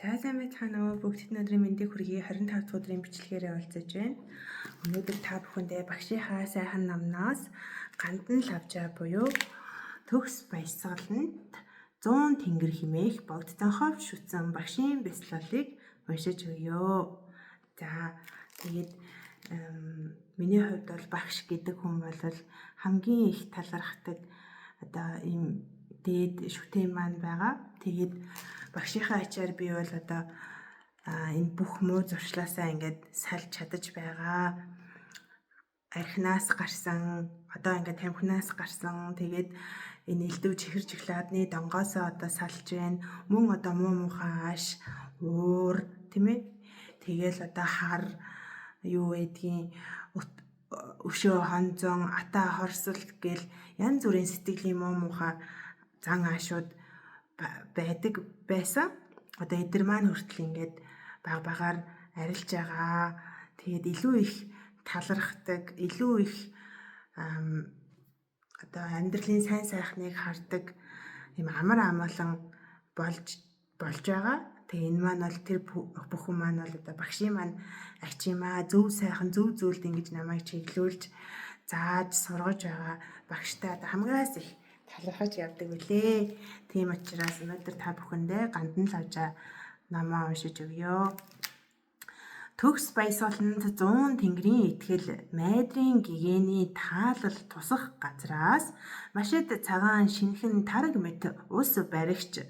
За сайн байцгаана уу. Бүгдд өнөөдрийн мэндийг хүргэе. 25 дахь өдрийн бичлэгээрээ уулзаж байна. Өнөөдөр та бүхэндээ багшийнхаа сайхан номноос гандан лавжаа буюу төгс баясгаланд 100 тэнгэр химээх богд занхов шүтсэн багшийн бяцлалыг уншиж өгье. За тэгээд миний хувьд бол багш гэдэг хүн бол хамгийн их талархдаг одоо ийм дээд шүтэн маань байгаа. Тэгээд багшийнхаа ачаар би бол одоо энэ бүх муу зуршлаасаа ингээд салж чадаж байгаа. Архинаас гарсан, одоо ингээд тамхинаас гарсан, тэгээд энэ элдв чихэр чихлаадны донгоосоо одоо салж байна. Мөн одоо муу муухай ааш, уур, тийм ээ. Тэгээл одоо хар юу гэдгийг өшөө хонзон, ата хорсолт гэл янз бүрийн сэтгэлийн муу муухай зан аашууд байдаг байсан. Одоо эдгээр маань хүртэл ингээд багаар арилж байгаа. Тэгээд илүү их талархдаг, илүү их одоо амьдралын сайн сайхныг хардаг юм амар амгалан болж байгаа. Тэгээ энэ маань бол тэр бүхэн маань бол одоо багшийн маань ач юм аа, зөв сайхан зөв зүйлд ингэж намайг чиглүүлж зааж сургаж байгаа багштай одоо хамгаас их талархаж явдаг билээ. Тийм учраас өнөөдөр та бүхэндээ гандан лавжаа намаа уншиж өгье. Төгс баясгаланд 100 тэнгэрийн итгэл майдрын гэгээний таалал тусах газраас машид цагаан шинхэн тараг мэт ус баригч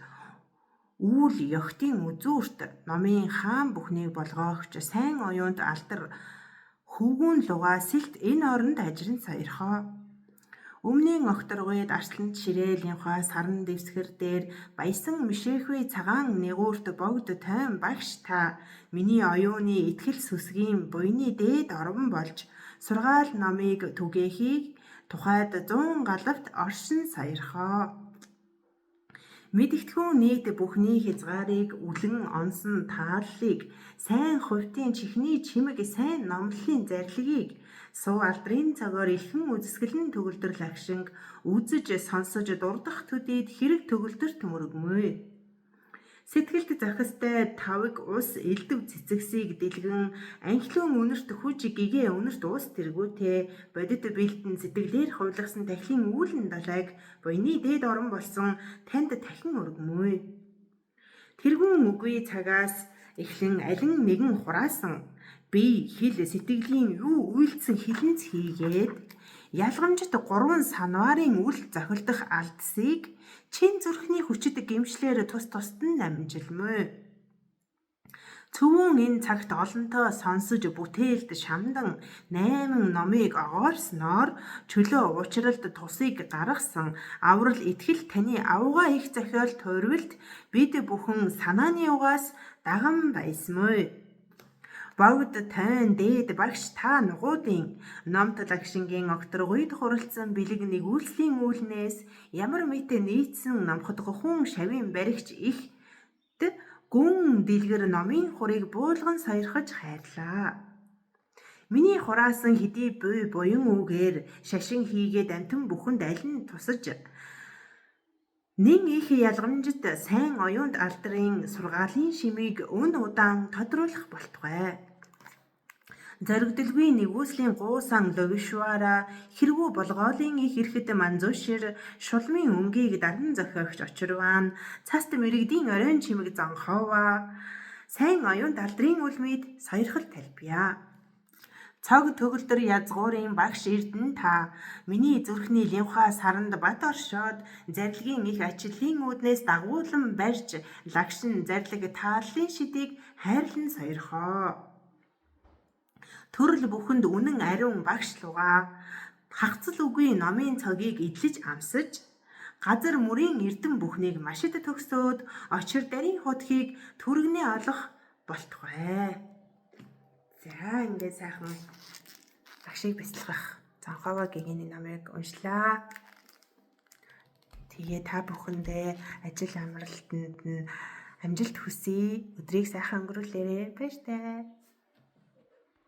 үүл ёхтын үзүүрт номын хаан бүхнийг болгоогч сайн оюунд алдар хөвгүүн лугаа сэлт энэ оронд ажрын саярхаа. Өмнгийн огторгойд арсланд ширээл юмхаа саран дэвсгэр дээр баясан мишээхүй цагаан нэгүрт богд тойм багш та миний оюуны итгэл сүсгийн буйны дээд орон болж сургаал номыг түгээхийг тухайд 100 галавт оршин саярхаа. Мэдэгдэхүүн нийт бүхний хязгаарыг үлэн онсон тааллыг сайн хувьтын чихний чимэг сайн номлолын зарилгийг суу алдрын цагаар илхэн үзэсгэлэн төгөлдөр лагшинг үзэж сонсож дурдах төдийд хэрэг төгөлдөрт мөргмөө. Сэтгэлд захистай тавыг ус элдв цэцэгсийг дэлгэн анхлын үнэрт хүж гэгээ үнэрт ус тэргүүтээ бодит бэлтэн сэтгэлээр хувилгасан тахилын үүлэн далайг буйны дээд орон болсон танд дахин өргмөө. Тэргүүн үгүй цагаас эхлэн алин нэгэн хураасан би хэл сэтгэлийн юу үйлдсэн хилэнц хийгээд ялгамжит 3 санварын үл зохилдох алдсыг чин зүрхний хүчит гимшлэр тус-тусад нь амжилмөө. Цөвөн энэ цагт олонтоо сонсож бүтээлд шамдан 8 номыг огоорсноор чөлөө уучралд тусыг гаргасан аврал итгэл таны авгаа их зохиол туйрвалд бид бүхэн санааны угаас даган байсмөө. Богд тойн дээд багш та нугуудын номт лагшингийн огторгойд хуралдсан бэлэг нэгүүлслийн үүлнээс ямар мэт нийцсэн номхот гохун шавийн баригч ихт гүн дэлгэр номын хурыг буулган саярхаж хайрлаа. Миний хураасан хэдий буй буян үгээр шашин хийгээд амтэн бүхэнд аль нь тусаж нэн их ялгамжит сайн оюунд алдрын сургаалын шимийг өн удаан тодруулах болтугай. Зоригдолгүй нэгүслийн гуусан ловишвара хэрвүү болгоолын их ирэхэд манзуушир шулмын өмгийг даран зохиогч очирван цаст мэрэгдийн оройн чимэг занхова сайн оюунд алдрын үлмид саярхал талбия. Цог төгөлдөр язгуурын багш эрдэн та миний зүрхний лимфа саранд бат оршоод зарилгийн их ачлалын үүднээс дагуулan барьж лагшин зарлиг тааллын шидийг хайрлан саярхоо. Төрөл бүхэнд үнэн ариун багш лугаа хагцал үгүй номын цогийг эдлэж амсаж газар мөрийн эрдэм бүхнийг машид төгсөөд очир дарийн хутгийг түргэнээ олох болтугай. За ингээд сайхан багшийг бяцлах Занхова гэгээний номыг уншлаа. Тэгээ та бүхэндээ ажил амралтанд нь амжилт хүсье. Өдрийг сайхан өнгөрүүлээрэй. Баяртай.